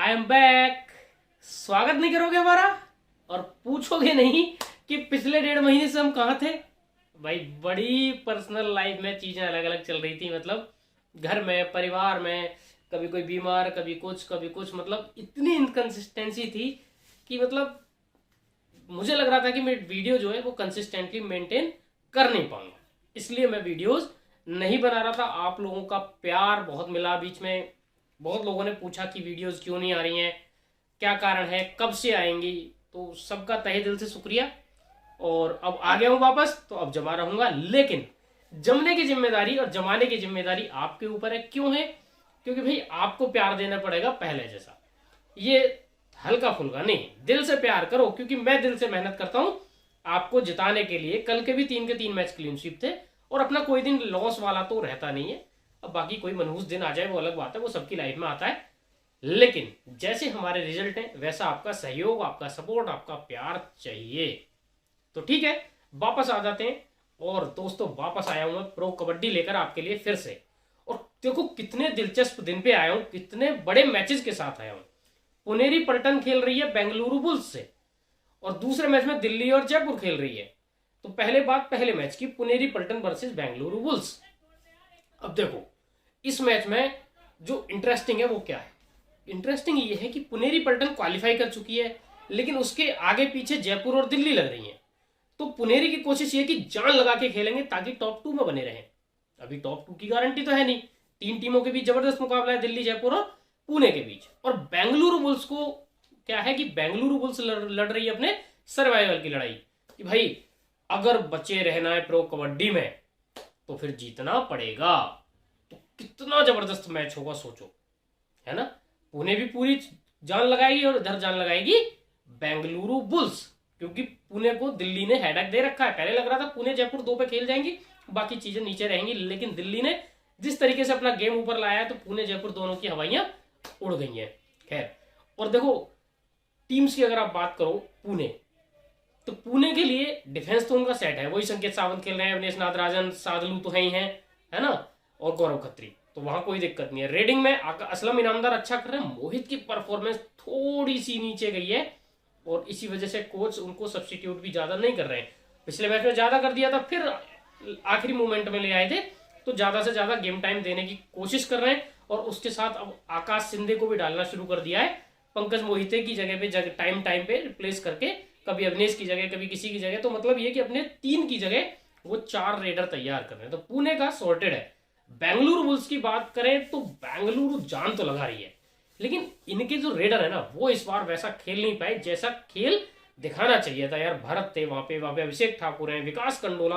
I am back. स्वागत नहीं करोगे हमारा और पूछोगे नहीं कि पिछले 1.5 महीने से हम कहाँ थे। भाई बड़ी पर्सनल लाइफ में चीजें अलग अलग चल रही थी, मतलब घर में, परिवार में, कभी कोई बीमार, कभी कुछ, मतलब इतनी इनकंसिस्टेंसी थी कि मतलब मुझे लग रहा था कि मैं वीडियो जो है वो कंसिस्टेंटली मेंटेन कर नहीं पाऊंगा, इसलिए मैं वीडियोस नहीं बना रहा था। आप लोगों का प्यार बहुत मिला, बीच में बहुत लोगों ने पूछा कि वीडियोस क्यों नहीं आ रही हैं, क्या कारण है, कब से आएंगी, तो सबका तहे दिल से शुक्रिया। और अब आ गया हूं वापस, तो अब जमा रहूंगा, लेकिन जमने की जिम्मेदारी और जमाने की जिम्मेदारी आपके ऊपर है। क्यों है? क्योंकि भाई आपको प्यार देना पड़ेगा पहले जैसा, ये हल्का फुल्का नहीं, दिल से प्यार करो, क्योंकि मैं दिल से मेहनत करता हूं आपको जिताने के लिए। कल के भी 3 के 3 मैच क्लीन स्वीप थे और अपना कोई दिन लॉस वाला तो रहता नहीं है। अब बाकी कोई मनहूस दिन आ जाए वो अलग बात है, वो सबकी लाइफ में आता है, लेकिन जैसे हमारे रिजल्ट हैं वैसा आपका सहयोग, आपका सपोर्ट, आपका प्यार चाहिए। तो ठीक है, वापस आ जाते हैं। और दोस्तों वापस आया हूं मैं प्रो कबड्डी लेकर आपके लिए फिर से। और देखो कितने दिलचस्प दिन पे आया हूं, कितने बड़े मैचेस के साथ आया हूं। पुनेरी पलटन खेल रही है बेंगलुरु बुल्स से और दूसरे मैच में दिल्ली और जयपुर खेल रही है। तो पहले बात पहले मैच की, पुनेरी पलटन वर्सेस बेंगलुरु बुल्स। अब देखो इस मैच में जो इंटरेस्टिंग है वो क्या है, इंटरेस्टिंग ये है कि पुनेरी पलटन क्वालिफाई कर चुकी है, लेकिन उसके आगे पीछे जयपुर और दिल्ली लग रही है। तो पुनेरी की कोशिश ये कि जान लगा के खेलेंगे ताकि टॉप 2 में बने रहें। अभी टॉप 2 की गारंटी तो है नहीं, 3 टीमों के बीच जबरदस्त मुकाबला है, दिल्ली, जयपुर और पुणे के बीच। और बेंगलुरु बुल्स को क्या है कि बेंगलुरु बुल्स लड़ रही है अपने सर्वाइवल की लड़ाई, कि भाई अगर बचे रहना है प्रो कबड्डी में तो फिर जीतना पड़ेगा। तो कितना जबरदस्त मैच होगा सोचो, है ना। पुणे भी पूरी जान लगाएगी और इधर जान लगाएगी बेंगलुरु बुल्स, क्योंकि पुणे को दिल्ली ने हेडक दे रखा है। पहले लग रहा था पुणे जयपुर 2 पे खेल जाएंगी, बाकी चीजें नीचे रहेंगी, लेकिन दिल्ली ने जिस तरीके से अपना गेम ऊपर लाया है तो पुणे जयपुर दोनों की हवाइयां उड़ गई हैं। खैर, और देखो टीम्स की अगर आप बात करो पुणे, तो पुणे के लिए डिफेंस तो उनका सेट है, वही संकेत सावंत खेल रहे हैं, अवनेश नागराजन, सादलू तो है ही है ना, और गौरव खत्री, तो वहां कोई दिक्कत नहीं है। रेडिंग में असलम इनामदार अच्छा कर रहे हैं, मोहित की परफॉर्मेंस थोड़ी सी नीचे गई है और इसी वजह से कोच उनको सब्सटीट्यूट भी ज्यादा नहीं कर रहे हैं। पिछले मैच में ज्यादा कर दिया था, फिर आखिरी मोमेंट में ले आए थे, तो ज्यादा से ज्यादा गेम टाइम देने की कोशिश कर रहे हैं। और उसके साथ अब आकाश सिंधे को भी डालना शुरू कर दिया है, पंकज मोहिते की जगह पे टाइम पे रिप्लेस करके, कभी अवनेश की जगह, कभी किसी की जगह। तो मतलब ये कि अपने 3 की जगह वो 4 रेडर तैयार कर रहे हैं, तो पुणे का सॉर्टेड है। बेंगलुरु बुल्स की बात करें तो बेंगलुरु जान तो लगा रही है, लेकिन इनके जो रेडर है ना वो इस बार वैसा खेल नहीं पाए जैसा खेल दिखाना चाहिए था। यार भरत थे वहां पे अभिषेक ठाकुर हैं, विकास कंडोला,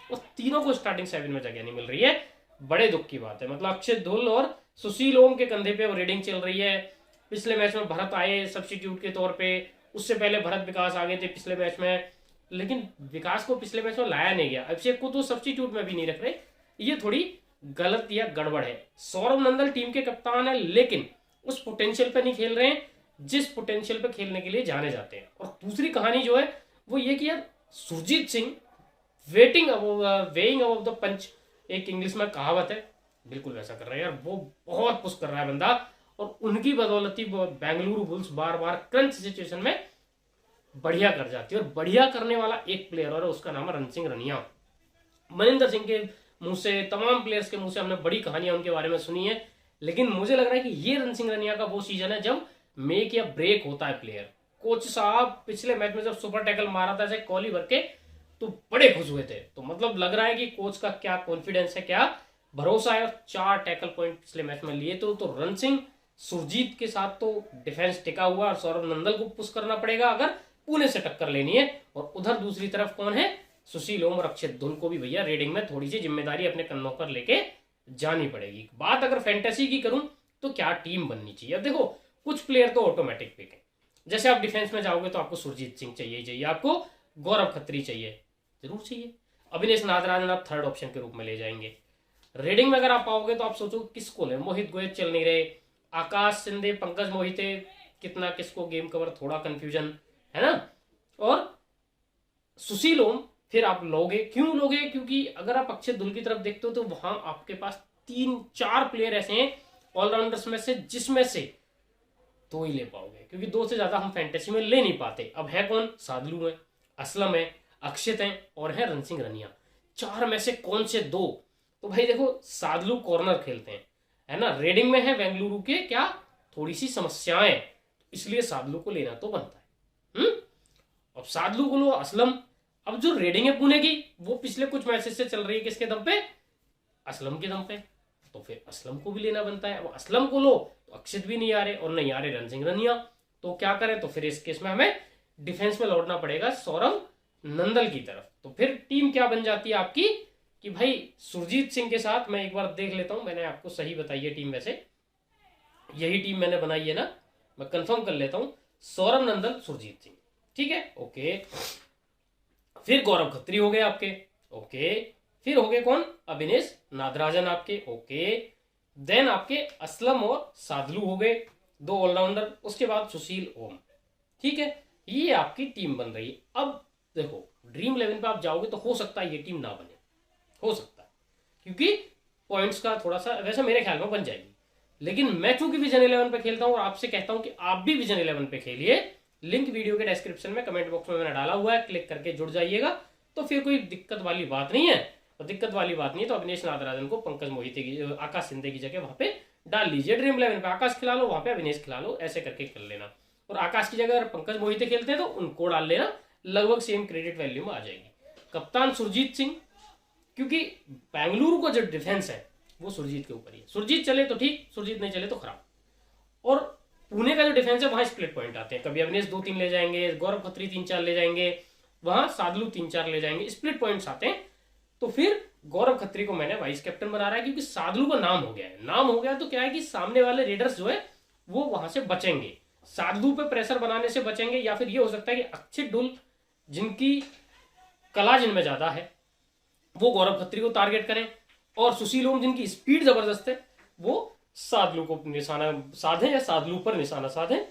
और तीनों को स्टार्टिंग 7 में जगह नहीं मिल रही है। बड़े दुख की बात है, मतलब अक्षय धुल और सुशील ओम के कंधे पे वो रेडिंग चल रही है। पिछले मैच में भरत आए सब्स्टिट्यूट के तौर पे, उससे पहले भरत विकास आ गए थे पिछले मैच में, लेकिन विकास को पिछले मैच में लाया नहीं गया। अभिषेक को तो सब्स्टिट्यूट में भी नहीं रख रहे, ये थोड़ी गलत या गड़बड़ है। सौरभ नंदल टीम के कप्तान है, लेकिन उस पोटेंशियल पे नहीं खेल रहे हैं जिस पोटेंशियल पे खेलने के लिए जाने जाते हैं। और दूसरी कहानी जो है वो ये कि यार Surjit Singh weighing above the punch, एक इंग्लिश में कहावत है, बिल्कुल वैसा कर रहा है यार, वो बहुत पुश कर रहा है बंदा। और उनकी बदौलती बेंगलुरु बुल्स बार बार क्रंच सिचुएशन में बढ़िया कर जाती है। और बढ़िया करने वाला एक प्लेयर और उसका नाम है रण सिंह रनिया। मनिंदर सिंह के मुंह से, तमाम प्लेयर्स के मुंह से हमने बड़ी कहानियां उनके बारे में सुनी है, लेकिन मुझे लग रहा है कि ये रण सिंह रनिया का वो सीजन है जब मेक या ब्रेक होता है प्लेयर। कोच साहब पिछले मैच में जब सुपर टैकल मारा था ऐसे कॉली भर के, तो बड़े खुश हुए थे। तो मतलब लग रहा है कि कोच का क्या कॉन्फिडेंस है, क्या भरोसा है। और 4 टैकल पॉइंट पिछले मैच में लिए तो रण सिंह सुरजीत के साथ तो डिफेंस टिका हुआ, और सौरभ नंदल को पुश करना पड़ेगा अगर पुणे से टक्कर लेनी है। और उधर दूसरी तरफ कौन है, सुशील ओम और अक्षय धुल को भी भैया रेडिंग में थोड़ी सी जिम्मेदारी अपने कंधों पर लेके जानी पड़ेगी। बात अगर फैंटेसी की करूं तो क्या टीम बननी चाहिए। अब देखो कुछ प्लेयर तो ऑटोमेटिक पिक है, जैसे आप डिफेंस में जाओगे तो आपको सुरजीत सिंह चाहिए, आपको गौरव खत्री चाहिए, जरूर चाहिए, अविनेश नागराजन आप 3rd ऑप्शन के रूप में ले जाएंगे। रेडिंग में अगर आप पाओगे तो आप सोचो किसको ले, मोहित गोयल चल नहीं रहे, आकाश सिंधे, पंकज मोहिते, कितना किसको गेम कवर, थोड़ा कंफ्यूजन है ना। और सुशील ओम फिर आप लोगे, क्यों लोगे, क्योंकि अगर आप अक्षय धुल की तरफ देखते हो तो वहां आपके पास 3-4 प्लेयर ऐसे हैं ऑलराउंडर्स में से जिसमें से दो ही ले पाओगे, क्योंकि दो से ज्यादा हम फैंटेसी में ले नहीं पाते। अब है कौन, सादलू है, असलम है, अक्षित है और है रण सिंह रनिया। चार में से कौन से दो? तो भाई देखो, सादलू कॉर्नर खेलते हैं, है ना, रेडिंग में है बेंगलुरु के, क्या थोड़ी सी समस्याएं, इसलिए सादलू को लेना तो बनता है। अब सादलू को लो, असलम। अब जो रेडिंग है पुणे की, वो पिछले कुछ मैचेस से चल रही है किसके दम पे, असलम के दम पे, तो फिर असलम को भी लेना बनता है। अब असलम को लो तो अक्षित भी नहीं आ रहे और नहीं आ रहे रण सिंह रनिया, तो क्या करें? तो फिर इस केस में हमें डिफेंस में लौटना पड़ेगा सौरभ नंदल की तरफ। तो फिर टीम क्या बन जाती है आपकी कि भाई सुरजीत सिंह के साथ, मैं एक बार देख लेता हूं, मैंने आपको सही बताई है टीम, वैसे यही टीम मैंने बनाई है ना, मैं कंफर्म कर लेता हूं, सौरभ नंदल सुरजीत सिंह, ठीक है, ओके। फिर गौरव खत्री हो गए आपके, ओके। फिर हो गए कौन, अभिनेश नागराजन आपके, ओके। देन आपके असलम और सादलू हो गए, दो ऑलराउंडर। उसके बाद सुशील ओम, ठीक है, ये आपकी टीम बन रही है। अब देखो, ड्रीम 11 पे आप जाओगे तो हो सकता है ये टीम ना बने, हो सकता है, क्योंकि पॉइंट्स का थोड़ा सा, वैसे मेरे ख्याल में बन जाएगी, लेकिन मैं चूंकि विजन 11 पे खेलता हूं और आपसे कहता हूं कि आप भी विजन 11 पे खेलिए। लिंक वीडियो के डिस्क्रिप्शन में, कमेंट बॉक्स में मैंने डाला हुआ है, क्लिक करके जुड़ जाइएगा, तो फिर कोई दिक्कत वाली बात नहीं है। तो दिक्कत वाली बात नहीं है तो अभिनेश नागराजन को पंकज मोहिते की, आकाश सिंधे की जगह वहां पे डाल लीजिए। ड्रीम 11 पे आकाश खिला लो, वहां पे अभिनेश खिला लो, ऐसे करके कर लेना। और आकाश की जगह अगर पंकज मोहिते खेलते हैं तो उनको डाल लेना, लगभग सेम क्रेडिट वैल्यू में आ जाएगी। कप्तान सुरजीत सिंह, क्योंकि बेंगलुरु का जो डिफेंस है वो सुरजीत के ऊपर ही है। सुरजीत चले तो ठीक, सुरजीत नहीं चले तो खराब। और पुणे का जो डिफेंस है वहां स्प्लिट पॉइंट आते हैं, कभी अविनेश 2-3 ले जाएंगे, गौरव खत्री 3-4 ले जाएंगे, वहां सादलू 3-4 ले जाएंगे, स्प्लिट पॉइंट्स आते हैं। तो फिर गौरव खत्री को मैंने वाइस कैप्टन बना रहा है, क्योंकि सादलू का नाम हो गया है। नाम हो गया तो क्या है कि सामने वाले रेडर्स जो है वो वहां से बचेंगे, सादलू पे प्रेशर बनाने से बचेंगे, या फिर ये हो सकता है कि अक्षित डुल, जिनकी कला जिनमें ज्यादा है, वो गौरव खत्री को टारगेट करें, और सुशील ओम जिनकी स्पीड जबरदस्त है वो सादलू को निशाना साधे या सादलू पर निशाना साधे।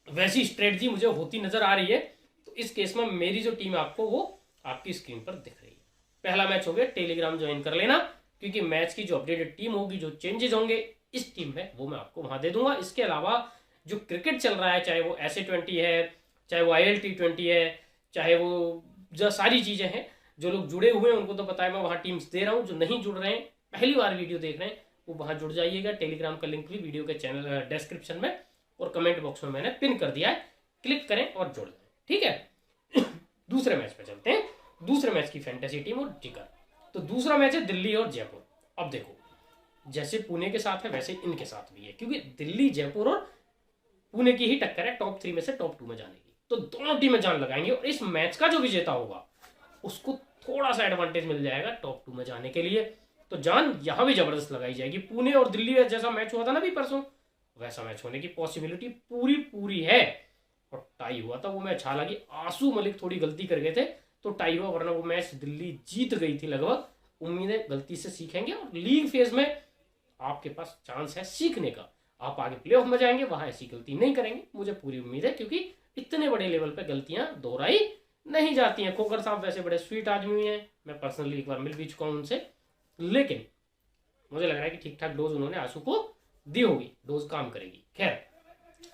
वैसी स्ट्रेटजी मुझे होती नजर आ रही है। तो इस केस में मेरी जो टीम है आपको वो आपकी स्क्रीन पर दिख रही है। पहला मैच हो गया, टेलीग्राम ज्वाइन कर लेना, क्योंकि मैच की जो अपडेटेड टीम होगी, जो चेंजेस होंगे इस टीम में, वो मैं आपको वहां दे दूंगा। इसके अलावा जो क्रिकेट चल रहा है, चाहे वो SA20 है, चाहे वो ILT20 है, चाहे वो जो सारी चीजें हैं, जो लोग जुड़े हुए हैं उनको तो पता है, मैं वहां टीम्स दे रहा हूं। जो नहीं जुड़ रहे हैं, पहली बार वीडियो देख रहे हैं, वो वहां जुड़ जाइएगा। टेलीग्राम का लिंक भी वीडियो के चैनल डिस्क्रिप्शन में और कमेंट बॉक्स में मैंने पिन कर दिया है, क्लिक करें और जुड़ जाए, ठीक है। दूसरे मैच पे चलते हैं, दूसरे मैच की फैंटेसी टीम और टिकर। तो दूसरा मैच है दिल्ली और जयपुर। अब देखो, जैसे पुणे के साथ है वैसे इनके साथ भी है, क्योंकि दिल्ली, जयपुर और पुणे की ही टक्कर है टॉप 3 में से टॉप 2 में जाने की। तो दोनों टीमें जान लगाएंगे और इस मैच का जो विजेता होगा उसको थोड़ा सा एडवांटेज मिल जाएगा टॉप 2 में जाने के लिए। तो जान यहां भी जबरदस्त लगाई जाएगी। पुणे और दिल्ली जैसा मैच हुआ था ना भी परसों, वैसा मैच होने की पॉसिबिलिटी पूरी पूरी है। और टाई हुआ था वो मैच, हालांकि आंसू मलिक थोड़ी गलती कर गए थे तो टाई हुआ, वरना वो मैच दिल्ली जीत गई थी लगभग। उम्मीद है गलती से सीखेंगे और लीग फेज में आपके पास चांस है सीखने का, आप आगे प्लेऑफ में जाएंगे, वहां ऐसी गलती नहीं करेंगे, मुझे पूरी उम्मीद है, क्योंकि इतने बड़े लेवल पे गलतियां दोहराई नहीं जाती हैं। खोकर साहब वैसे बड़े स्वीट आदमी हैं, मैं पर्सनली एक बार मिल भी चुका हूं उनसे, लेकिन मुझे लग रहा है कि ठीक ठाक डोज उन्होंने आंसू को दी होगी, डोज काम करेगी। खैर,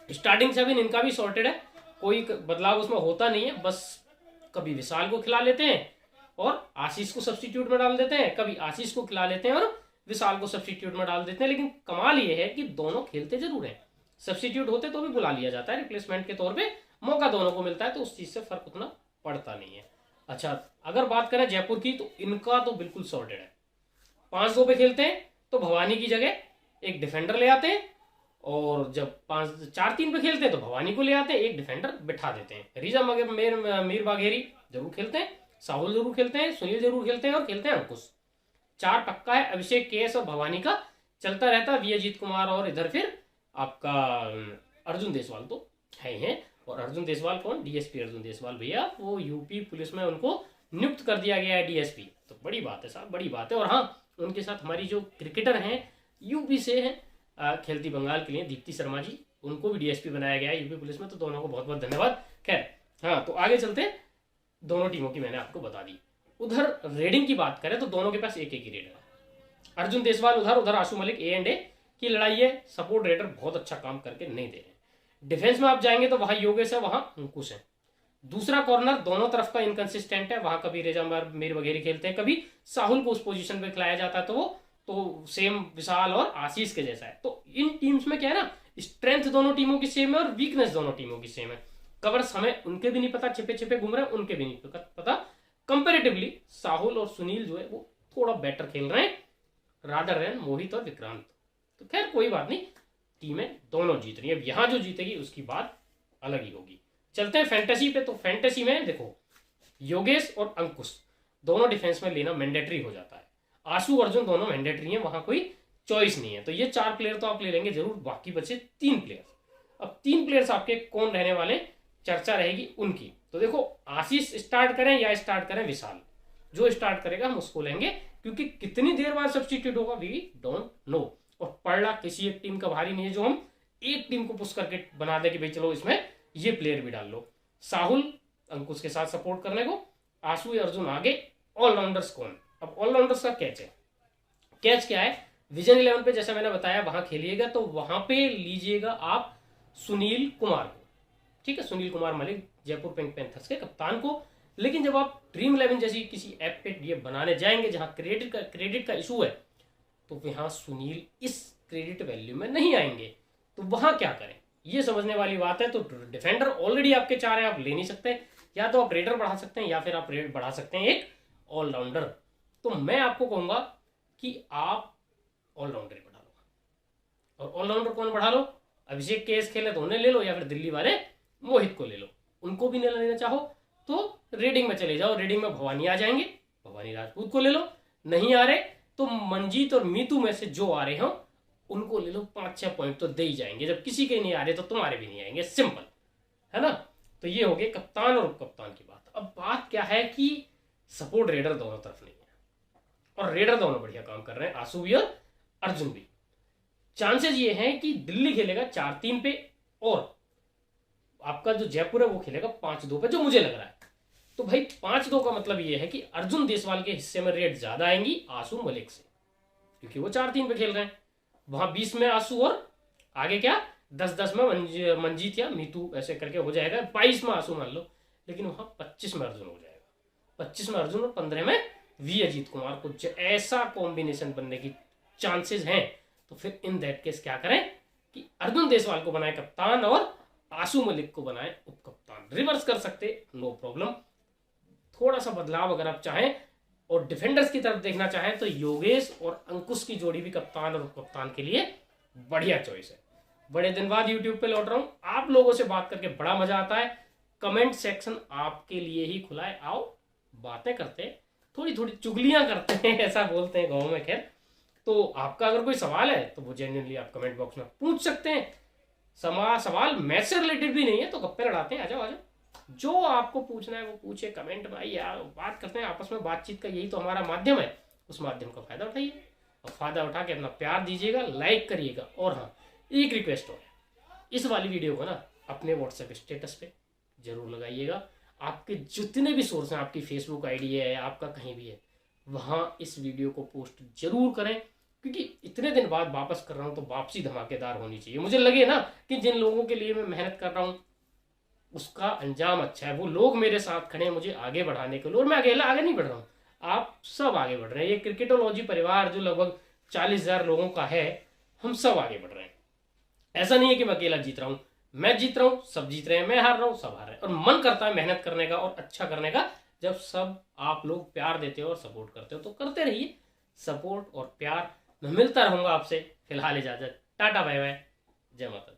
स्टार्टिंग 7 इनका भी सॉर्टेड है, कोई बदलाव उसमें होता नहीं है। बस कभी विशाल को खिला लेते हैं और आशीष को सब्स्टिट्यूट में डाल देते हैं, कभी आशीष को खिला लेते हैं और विशाल को सब्स्टिट्यूट में डाल देते हैं। लेकिन कमाल ये है कि दोनों खेलते जरूर हैं, सब्स्टिट्यूट होते तो भी बुला लिया जाता है रिप्लेसमेंट के तौर पे, मौका दोनों को मिलता है, तो उस चीज से फर्क उतना पड़ता नहीं है। अच्छा, अगर बात करें जयपुर की, तो इनका तो बिल्कुल सॉर्टेड है। 5-2 पे खेलते हैं तो भवानी की जगह एक डिफेंडर ले आते हैं, और जब 4-3 पे खेलते हैं तो भवानी को ले आते हैं, एक डिफेंडर बिठा देते हैं। रिजा मीर बाघेरी जरूर खेलते हैं, साहुल जरूर खेलते हैं, सुनील जरूर खेलते हैं और खेलते हैं अंकुश। 4 पक्का है, अभिषेक, केएस और भवानी का चलता रहता है, विजयजीत कुमार और इधर फिर आपका अर्जुन देसवाल तो है ही है। और अर्जुन देसवाल कौन, DSP अर्जुन देसवाल भैया, वो यूपी पुलिस में उनको नियुक्त कर दिया गया है DSP। तो बड़ी बात है साहब, बड़ी बात है। और हाँ, उनके साथ हमारी जो क्रिकेटर हैं यूपी से हैं, खेलती बंगाल के लिए दीप्ति शर्मा जी, उनको भी DSP बनाया गया है यूपी पुलिस में। तो दोनों को बहुत बहुत धन्यवाद। खैर हाँ, तो आगे चलते हैं। दोनों टीमों की मैंने आपको बता दी। उधर रेडिंग की बात करें तो दोनों के पास एक ही रेडर है। अर्जुन देसवाल उधर आशु मलिक A&A की लड़ाई है, सपोर्ट रेडर बहुत अच्छा काम करके नहीं दे रहे। डिफेंस में आप जाएंगे तो वहां योगेश है, वहां अंकुश है। दूसरा कॉर्नर दोनों तरफ का इनकंसिस्टेंट है, वहां कभी रेजा मीर वगैरह खेलते हैं, कभी साहुल को उस पोजीशन पे खिलाया जाता है, तो वो तो सेम विशाल और आशीष के जैसा है। तो इन टीम्स में क्या है ना, स्ट्रेंथ दोनों टीमों की सेम है और वीकनेस दोनों टीमों की सेम है। कवर्स हमें उनके भी नहीं पता, छिपे छिपे घूम रहे हैं, उनके भी नहीं पता। कंपेरेटिवली साहुल और सुनील जो है वो थोड़ा बेटर खेल रहे हैं रादर देन मोहित और विक्रांत। तो खैर कोई बात नहीं, टीमें दोनों जीत रही है। अब यहां जो जीतेगी उसकी बात अलग ही होगी। चलते हैं फैंटेसी पे। तो फैंटेसी में देखो, योगेश और अंकुश दोनों डिफेंस में लेना मैंडेटरी हो जाता है। आशु अर्जुन दोनों मैंडेटरी हैं, वहां कोई चॉइस नहीं है। तो ये 4 प्लेयर तो आप ले लेंगे जरूर, बाकी बचे 3 प्लेयर। अब 3 प्लेयर्स आपके कौन रहने वाले, चर्चा रहेगी उनकी। तो देखो, आशीष स्टार्ट करें या स्टार्ट करें विशाल, जो स्टार्ट करेगा हम उसको लेंगे, क्योंकि कितनी देर बाद सब्स्टिट्यूट होगा वी डोंट नो। और पड़ला किसी एक टीम का भारी नहीं है जो हम एक टीम को पुश करके बना दे कि भाई चलो इसमें ये प्लेयर भी डाल लो। साहुल अंकुश के साथ सपोर्ट करने को, आशु या अर्जुन आगे, ऑलराउंडर्स कौन। अब ऑलराउंडर्स का कैच है। कैच क्या है, विजन 11 पे जैसा मैंने बताया वहां खेलिएगा, तो वहां पे लीजिएगा आप सुनील कुमार को, ठीक है, सुनील कुमार मलिक, जयपुर पिंक पैंथर्स के कप्तान को। लेकिन जब आप ड्रीम 11 जैसी किसी ऐप पे ये बनाने जाएंगे जहां क्रेडिट का इशू है, तो वहां सुनील इस क्रेडिट वैल्यू में नहीं आएंगे। तो वहां क्या करें, ये समझने वाली बात है। तो डिफेंडर ऑलरेडी आपके 4 है, आप ले नहीं सकते, या तो आप रेडर बढ़ा सकते हैं या फिर आप रेड बढ़ा सकते हैं एक ऑलराउंडर। तो मैं आपको कहूंगा कि आप ऑलराउंडर बढ़ा लो। और ऑलराउंडर कौन बढ़ा लो, अभिषेक केएस खेले तो उन्हें ले लो, या फिर दिल्ली वाले मोहित को ले लो। उनको भी नहीं लेना चाहो तो रेडिंग में चले जाओ, रेडिंग में भवानी आ जाएंगे, भवानी राजपूत को ले लो। नहीं आ रहे तो मंजीत और मीतू में से जो आ रहे हो उनको ले लो, 5-6 पॉइंट तो दे ही जाएंगे। जब किसी के नहीं आ रहे तो तुम्हारे भी नहीं आएंगे, सिंपल है ना। तो ये हो गए कप्तान और उप कप्तान की बात। अब बात क्या है कि सपोर्ट रेडर दोनों तरफ नहीं है, और रेडर दोनों बढ़िया काम कर रहे हैं, आशु भी और अर्जुन भी। चांसेस ये हैं कि दिल्ली खेलेगा 4-3 पे, और आपका जो जयपुर है वो खेलेगा 5-2 पे, जो मुझे लग रहा है। तो भाई 5-2 का मतलब ये है कि अर्जुन देसवाल के हिस्से में रेट ज्यादा आएंगी आशु मलिक से, क्योंकि वो 4-3 पे खेल रहे हैं। वहां 20 में आशु और आगे क्या 10-10 में मंजीत या मीतू, ऐसे करके हो जाएगा। 22 में आशु मान लो, लेकिन वहां 25 में अर्जुन हो जाएगा। 25 में अर्जुन और 15 में वी अजीत कुमार को, ऐसा कॉम्बिनेशन बनने की चांसेस हैं। तो फिर इन दैट केस क्या करें कि अर्जुन देसवाल को बनाए कप्तान और आशु मलिक को बनाए उप कप्तान। रिवर्स कर सकते, नो प्रॉब्लम। थोड़ा सा बदलाव अगर आप चाहें और डिफेंडर्स की तरफ देखना चाहें तो योगेश और अंकुश की जोड़ी भी कप्तान और उप कप्तान के लिए बढ़िया चॉइस है। बड़े दिन बाद यूट्यूब पे लौट रहा हूं, आप लोगों से बात करके बड़ा मजा आता है। कमेंट सेक्शन आपके लिए ही खुला है, आओ बातें करते हैं, थोड़ी थोड़ी चुगलियां करते हैं, ऐसा बोलते हैं गाँव में। खैर, तो आपका अगर कोई सवाल है तो वो जेन्युइनली आप कमेंट बॉक्स में पूछ सकते हैं। सवाल मैच से रिलेटेड भी नहीं है तो गप्पे लड़ाते हैं, आ जाओ आ जाओ, जो आपको पूछना है वो पूछे कमेंट में आइए, बात करते हैं आपस में। बातचीत का यही तो हमारा माध्यम है, उस माध्यम का फायदा उठाइए और फायदा उठा के अपना प्यार दीजिएगा, लाइक करिएगा। और हाँ, एक रिक्वेस्ट हो, इस वाली वीडियो को ना अपने व्हाट्सएप स्टेटस पे जरूर लगाइएगा। आपके जितने भी सोर्स हैं, आपकी फेसबुक आईडी है, आपका कहीं भी है, वहाँ इस वीडियो को पोस्ट जरूर करें, क्योंकि इतने दिन बाद वापस कर रहा हूँ तो वापसी धमाकेदार होनी चाहिए। मुझे लगे ना कि जिन लोगों के लिए मैं मेहनत कर रहा हूँ उसका अंजाम अच्छा है, वो लोग मेरे साथ खड़े हैं मुझे आगे बढ़ाने के लिए, और मैं अकेला आगे नहीं बढ़ रहा हूँ, आप सब आगे बढ़ रहे हैं। ये क्रिकेटोलॉजी परिवार जो लगभग 40,000 लोगों का है, हम सब आगे बढ़ रहे हैं। ऐसा नहीं है कि मैं अकेला जीत रहा हूँ, मैं जीत रहा हूँ, सब जीत रहे हैं, मैं हार रहा हूँ, सब हार रहे हैं। और मन करता है मेहनत करने का और अच्छा करने का, जब सब आप लोग प्यार देते हो और सपोर्ट करते हो। तो करते रहिए सपोर्ट और प्यार, मैं मिलता रहूंगा आपसे। फिलहाल इजाजत, टाटा बाय बाय, जय माता दी।